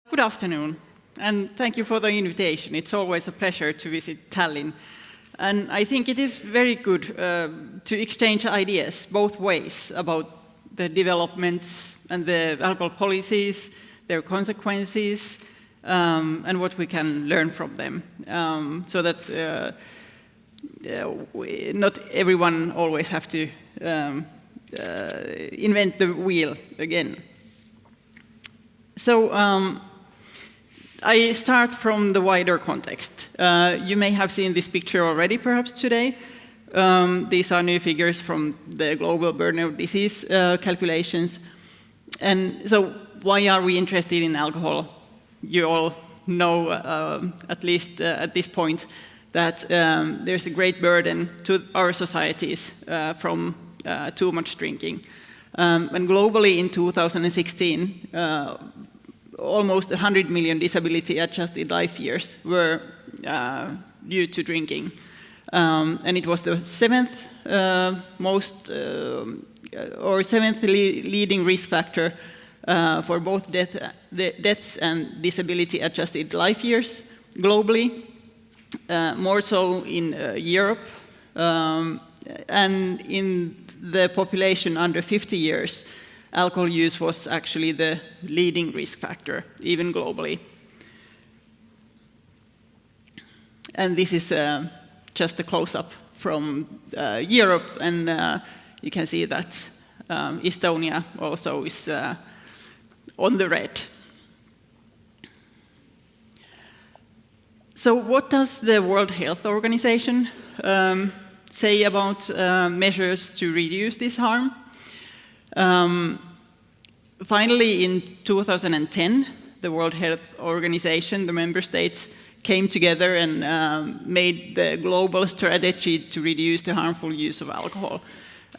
Good afternoon, and thank you for the invitation. It's always a pleasure to visit Tallinn. And I think it is very good to exchange ideas both ways about the developments and the alcohol policies, their consequences, and what we can learn from them, so that not everyone always have to invent the wheel again. So I start from the wider context. You may have seen this picture already, perhaps today. These are new figures from the global burden of disease calculations. And so why are we interested in alcohol? You all know, at least at this point, that there's a great burden to our societies from too much drinking. And globally in 2016, almost 100 million disability-adjusted life years were due to drinking. And it was the seventh leading risk factor for both deaths and disability-adjusted life years globally, more so in Europe, and in the population under 50 years, alcohol use was actually the leading risk factor, even globally. And this is just a close-up from Europe, and you can see that Estonia also is on the red. So what does the World Health Organization say about measures to reduce this harm? Finally, in 2010, the World Health Organization, the member states, came together and made the global strategy to reduce the harmful use of alcohol.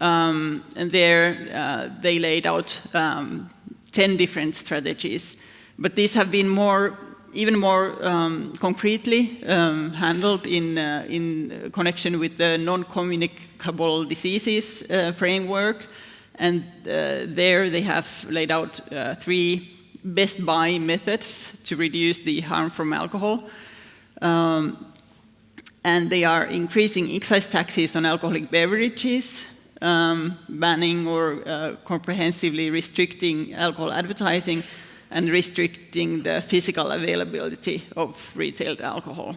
And there they laid out 10 different strategies. But these have been even more concretely handled in connection with the non-communicable diseases framework. And there they have laid out 3 best buy methods to reduce the harm from alcohol. And they are increasing excise taxes on alcoholic beverages, banning or comprehensively restricting alcohol advertising, and restricting the physical availability of retailed alcohol.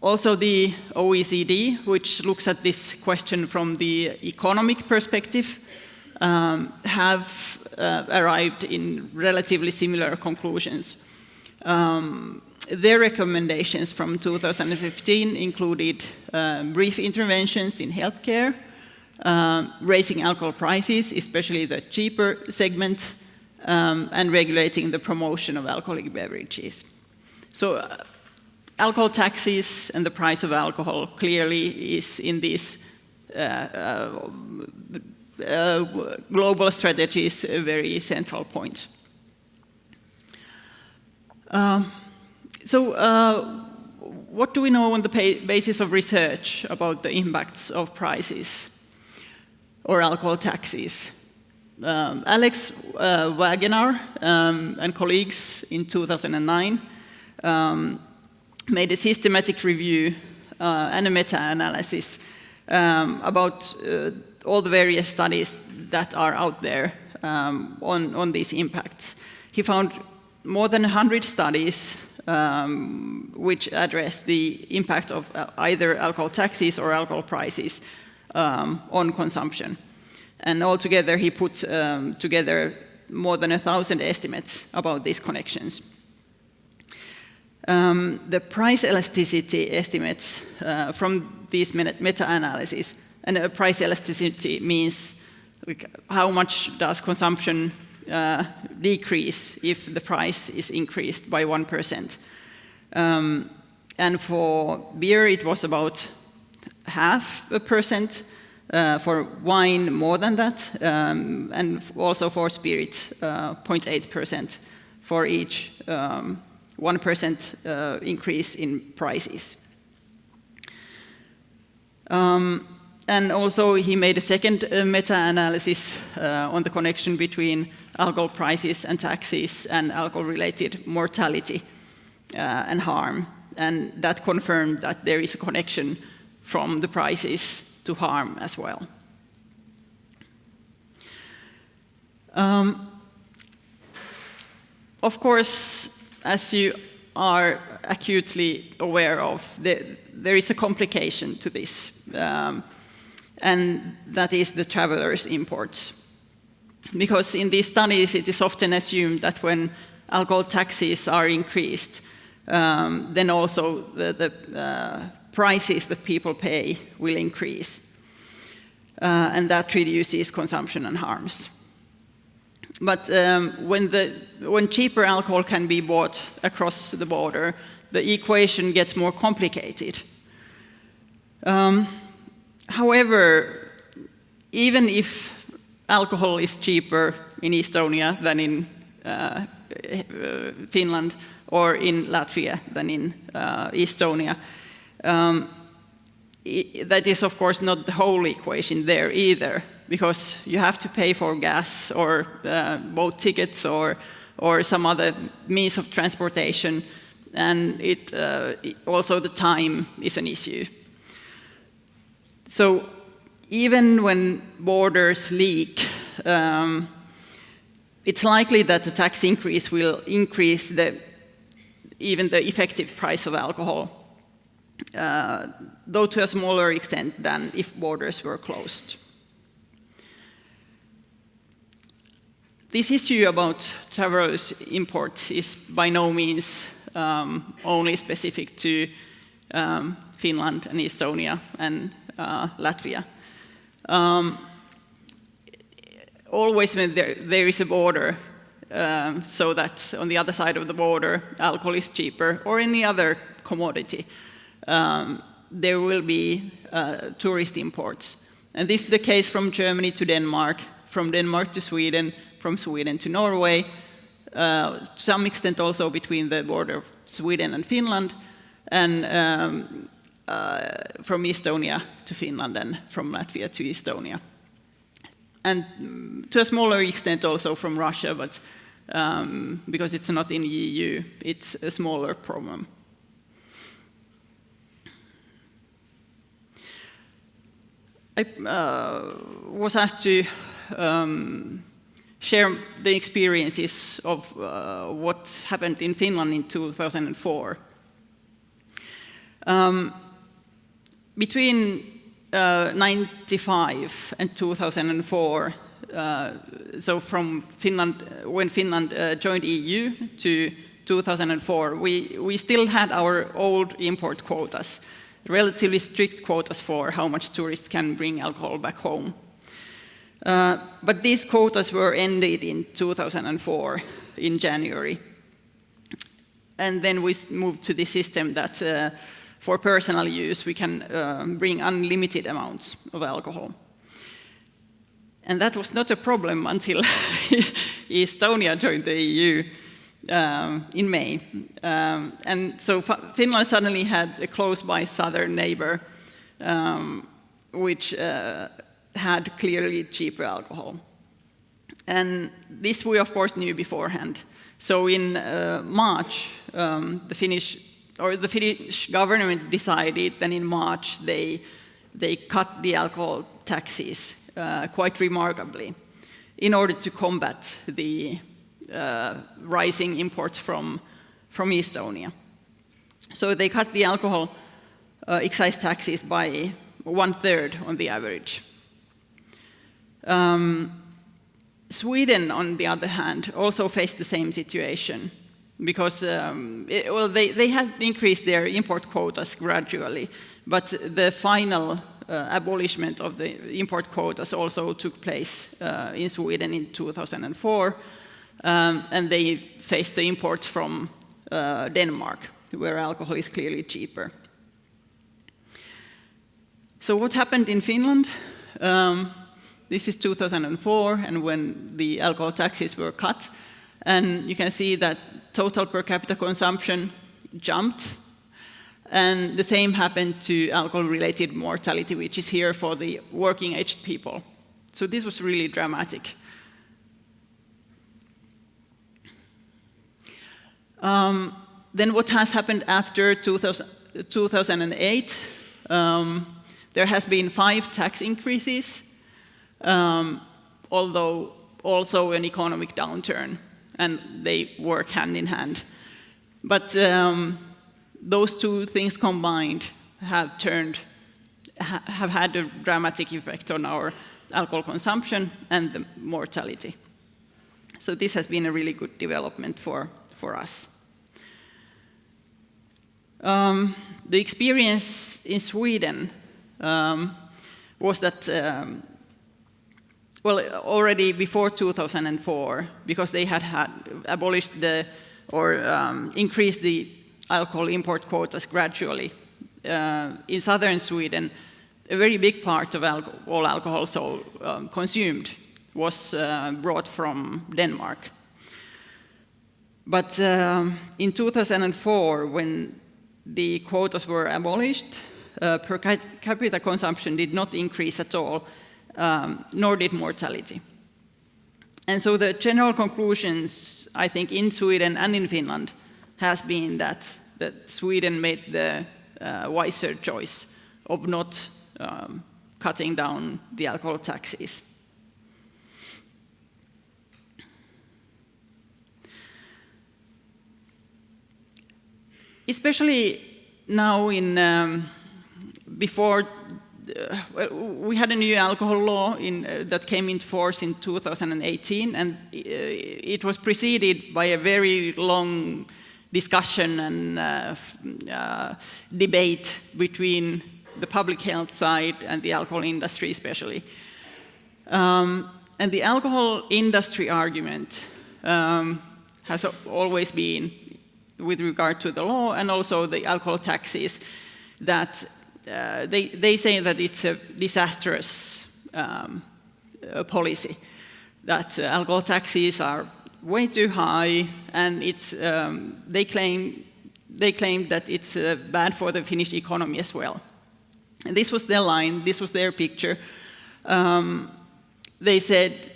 Also, the OECD, which looks at this question from the economic perspective, have arrived in relatively similar conclusions. Their recommendations from 2015 included brief interventions in healthcare, raising alcohol prices, especially the cheaper segment, and regulating the promotion of alcoholic beverages. So alcohol taxes and the price of alcohol clearly is in these global strategies a very central point. What do we know on the basis of research about the impacts of prices or alcohol taxes? Alex Wagenaar and colleagues in 2009 made a systematic review and a meta-analysis about all the various studies that are out there on these impacts. He found more than 100 studies which address the impact of either alcohol taxes or alcohol prices on consumption. And altogether, he put together more than 1,000 estimates about these connections. The price elasticity estimates from these meta-analyses, and price elasticity means how much does consumption decrease if the price is increased by 1%. And for beer, it was about 0.5%. For wine, more than that, and also for spirits, 0.8% for each 1% increase in prices. And also he made a second meta-analysis on the connection between alcohol prices and taxes and alcohol-related mortality and harm. And that confirmed that there is a connection from the prices to harm as well. Of course, as you are acutely aware of, there is a complication to this, and that is the travelers' imports. Because in these studies, it is often assumed that when alcohol taxes are increased, then also the prices that people pay will increase, and that reduces consumption and harms. But when cheaper alcohol can be bought across the border, the equation gets more complicated. However, even if alcohol is cheaper in Estonia than in Finland or in Latvia than in Estonia, that is of course not the whole equation there either, because you have to pay for gas or boat tickets or some other means of transportation, and also the time is an issue. So even when borders leak, it's likely that the tax increase will increase even the effective price of alcohol, though to a smaller extent than if borders were closed. This issue about travelers' imports is by no means only specific to Finland and Estonia and Latvia. Always when there is a border, so that on the other side of the border alcohol is cheaper, or any other commodity, there will be tourist imports. And this is the case from Germany to Denmark, from Denmark to Sweden, from Sweden to Norway, to some extent also between the border of Sweden and Finland, and from Estonia to Finland and from Latvia to Estonia. And to a smaller extent also from Russia, but because it's not in the EU, it's a smaller problem. I was asked to share the experiences of what happened in Finland in 2004. Between 1995 and 2004, so from Finland, when Finland joined EU to 2004, we still had our old import quotas, relatively strict quotas for how much tourists can bring alcohol back home. But these quotas were ended in 2004 in January. And then we moved to the system that for personal use we can bring unlimited amounts of alcohol. And that was not a problem until Estonia joined the EU in May. And so Finland suddenly had a close-by southern neighbor which had clearly cheaper alcohol. And this we of course knew beforehand. So in March, the Finnish government decided that in March they cut the alcohol taxes quite remarkably in order to combat the rising imports from Estonia. So they cut the alcohol excise taxes by 1/3 on the average. Sweden, on the other hand, also faced the same situation because they had increased their import quotas gradually, but the final abolishment of the import quotas also took place in Sweden in 2004, and they faced the imports from Denmark, where alcohol is clearly cheaper. So what happened in Finland? This is 2004, and when the alcohol taxes were cut, and you can see that total per capita consumption jumped, And the same happened to alcohol-related mortality, which is here for the working-aged people. So this was really dramatic. Then what has happened after 2008? There has been 5 tax increases, although also an economic downturn, and they work hand in hand. But those two things combined have had a dramatic effect on our alcohol consumption and the mortality. So this has been a really good development for us. The experience in Sweden was that, well, already before 2004, because they had abolished or increased the alcohol import quotas gradually. In southern Sweden, a very big part of all alcohol consumed was brought from Denmark. But in 2004, when the quotas were abolished, per capita consumption did not increase at all, nor did mortality. And so the general conclusions, I think, in Sweden and in Finland has been that Sweden made the wiser choice of not cutting down the alcohol taxes. Especially now before we had a new alcohol law that came into force in 2018, and it was preceded by a very long discussion and debate between the public health side and the alcohol industry especially. And the alcohol industry argument has always been, with regard to the law and also the alcohol taxes, that they say that it's a disastrous policy, that alcohol taxes are way too high, and they claim that it's bad for the Finnish economy as well. And this was their line, this was their picture. They said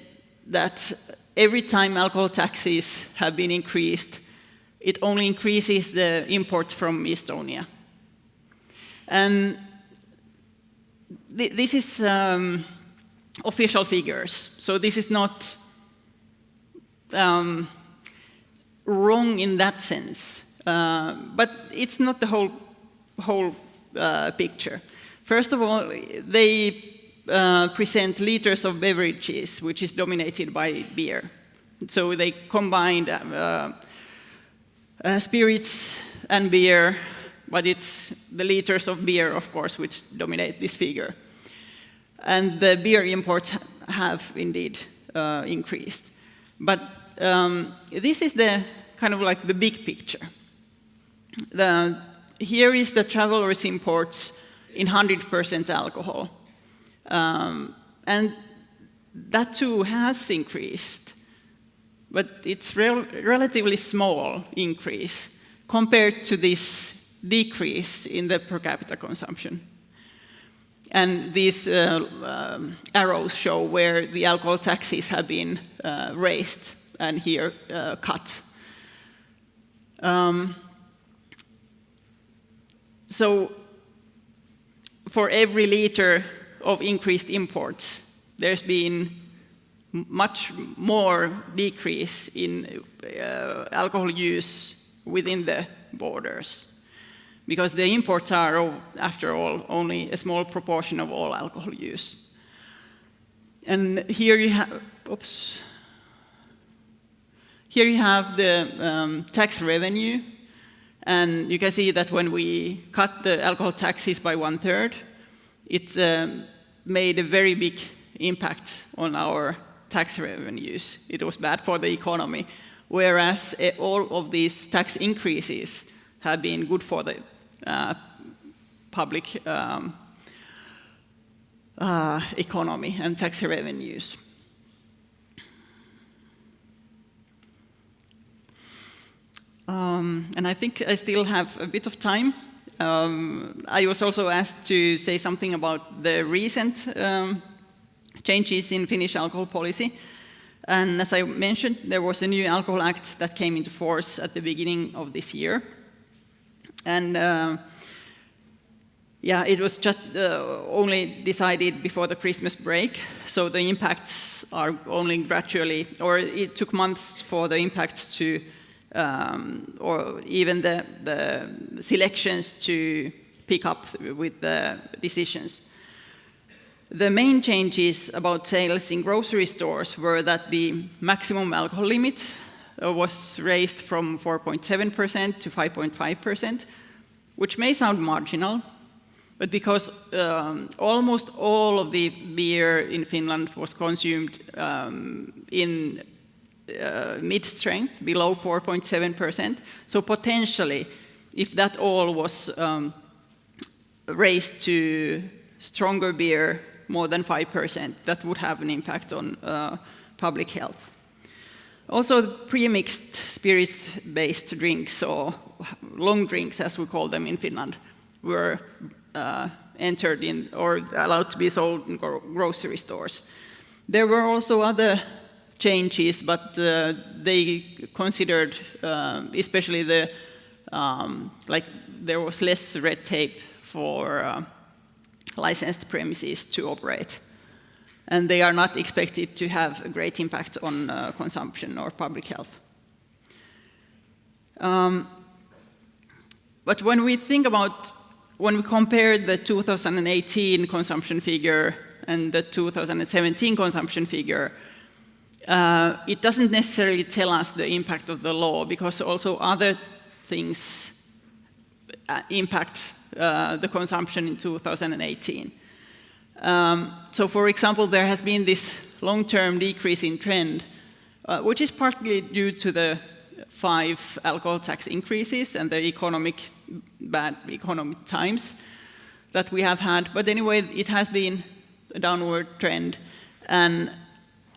that every time alcohol taxes have been increased, it only increases the imports from Estonia. And this is official figures, so this is not wrong in that sense, but it's not the whole picture. First of all, they present liters of beverages, which is dominated by beer. So they combined spirits and beer, but it's the liters of beer, of course, which dominate this figure. And the beer imports have indeed increased. But this is the kind of like the big picture. Here is the travelers' imports in 100% alcohol. And that too has increased, but it's relatively small increase compared to this decrease in the per capita consumption. And these arrows show where the alcohol taxes have been raised and here cut. So for every liter of increased imports, there's been much more decrease in alcohol use within the borders, because the imports are, after all, only a small proportion of all alcohol use. And here you have, here you have the tax revenue, and you can see that when we cut the alcohol taxes by 1/3, it made a very big impact on our tax revenues. It was bad for the economy, whereas all of these tax increases have been good for the public economy and tax revenues. And I think I still have a bit of time. I was also asked to say something about the recent changes in Finnish alcohol policy. And as I mentioned, there was a new Alcohol Act that came into force at the beginning of this year. And it was just only decided before the Christmas break, so the impacts are only gradually, or it took months for the impacts to, or even the selections to pick up with the decisions. The main changes about sales in grocery stores were that the maximum alcohol limit was raised from 4.7% to 5.5%, which may sound marginal, but because almost all of the beer in Finland was consumed in mid-strength, below 4.7%, so potentially, if that all was raised to stronger beer, more than 5%, that would have an impact on public health. Also, pre-mixed spirits-based drinks, or long drinks as we call them in Finland, were entered in or allowed to be sold in grocery stores. There were also other changes, but they considered, especially the, there was less red tape for licensed premises to operate. And they are not expected to have a great impact on consumption or public health. But when we think about, when we compare the 2018 consumption figure and the 2017 consumption figure, it doesn't necessarily tell us the impact of the law, because also other things impact the consumption in 2018. So, for example, there has been this long-term decrease in trend, which is partly due to the 5 alcohol tax increases and the bad economic times that we have had. But anyway, it has been a downward trend. And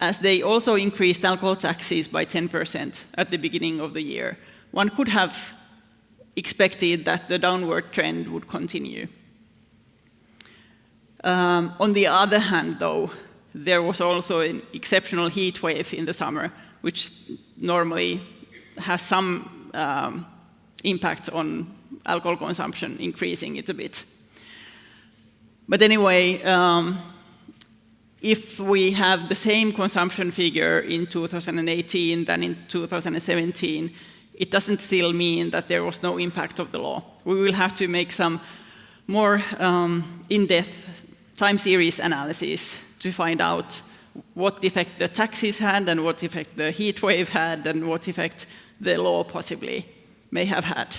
as they also increased alcohol taxes by 10% at the beginning of the year, one could have expected that the downward trend would continue. On the other hand, though, there was also an exceptional heat wave in the summer, which normally has some impact on alcohol consumption, increasing it a bit. But anyway, if we have the same consumption figure in 2018 than in 2017, it doesn't still mean that there was no impact of the law. We will have to make some more in-depth time series analysis to find out what effect the taxes had and what effect the heat wave had and what effect the law possibly may have had.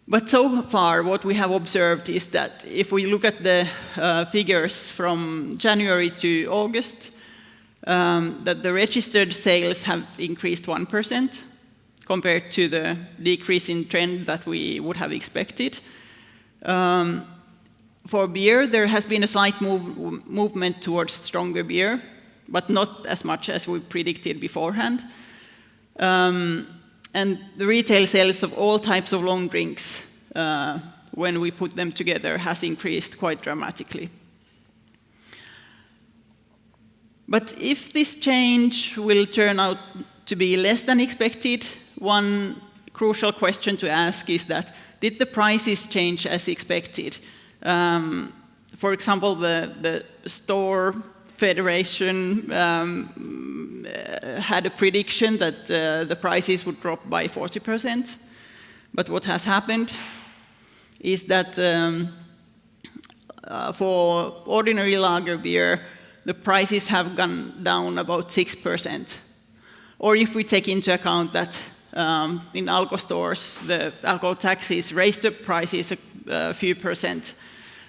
But so far, what we have observed is that if we look at the figures from January to August, that the registered sales have increased 1% compared to the decrease in trend that we would have expected. For beer, there has been a slight movement towards stronger beer, but not as much as we predicted beforehand. And the retail sales of all types of long drinks, when we put them together, has increased quite dramatically. But if this change will turn out to be less than expected, one crucial question to ask is that, did the prices change as expected? For example, the store federation had a prediction that the prices would drop by 40%. But what has happened is that for ordinary lager beer, the prices have gone down about 6%. Or if we take into account that in alcohol stores, the alcohol taxes raised the prices a few percent,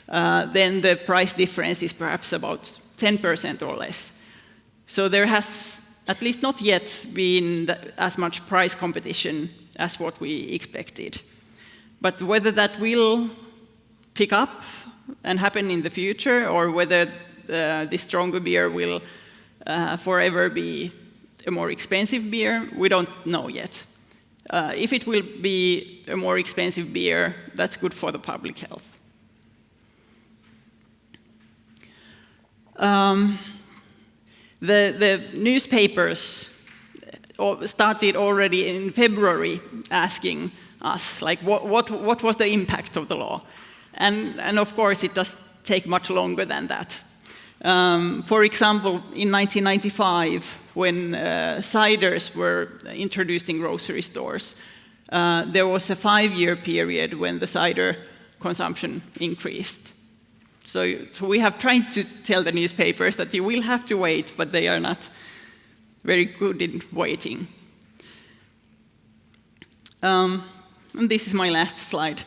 then the price difference is perhaps about 10% or less. So there has, at least not yet, been as much price competition as what we expected. But whether that will pick up and happen in the future, or whether the stronger beer will forever be a more expensive beer, we don't know yet. If it will be a more expensive beer, that's good for the public health. The newspapers started already in February asking us, like, what was the impact of the law? And of course, it does take much longer than that. For example, in 1995, when ciders were introduced in grocery stores, there was a 5-year period when the cider consumption increased. So we have tried to tell the newspapers that you will have to wait, but they are not very good in waiting. And this is my last slide.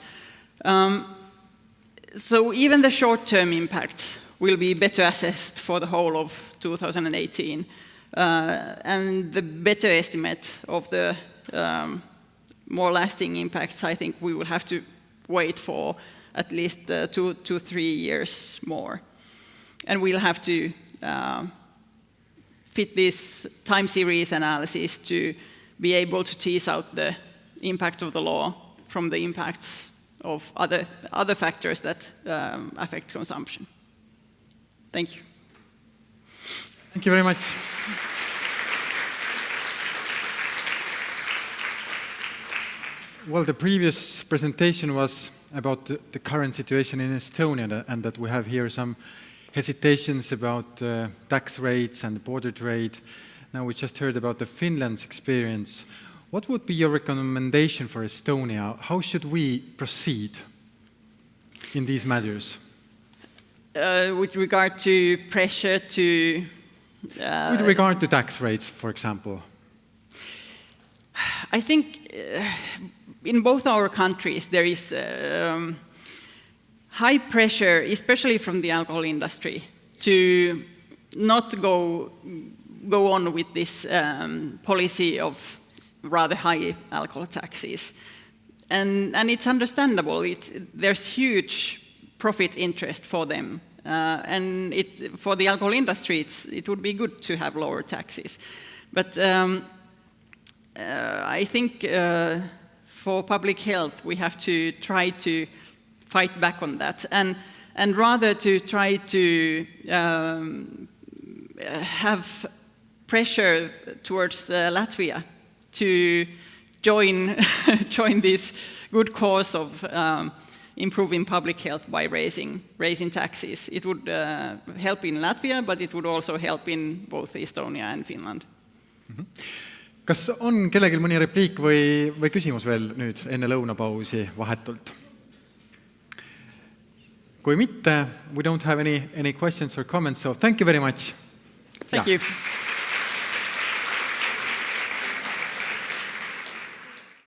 So even the short-term impact will be better assessed for the whole of 2018. And the better estimate of the more lasting impacts, I think we will have to wait for at least 2 to 3 years more. And we'll have to fit this time series analysis to be able to tease out the impact of the law from the impacts of other factors that affect consumption. Thank you. Thank you very much. Well, the previous presentation was about the current situation in Estonia, and that we have here some hesitations about tax rates and border trade. Now we just heard about the Finland's experience. What would be your recommendation for Estonia? How should we proceed in these matters? With regard to pressure to... with regard to tax rates, for example. I think in both our countries there is high pressure, especially from the alcohol industry, to not go on with this policy of rather high alcohol taxes. And it's understandable. There's huge profit interest for them. And for the alcohol industry, it would be good to have lower taxes. But I think for public health, we have to try to fight back on that, and rather to try to have pressure towards Latvia to join this good cause of improving public health by raising taxes. It would help in Latvia, but it would also help in both Estonia and Finland. Mm-hmm. Kas on kellelgi mõni repliik või küsimus veel nüüd enne lõunapausi vahetult? Kui mitte, we don't have any questions or comments, so thank you very much. Thank you.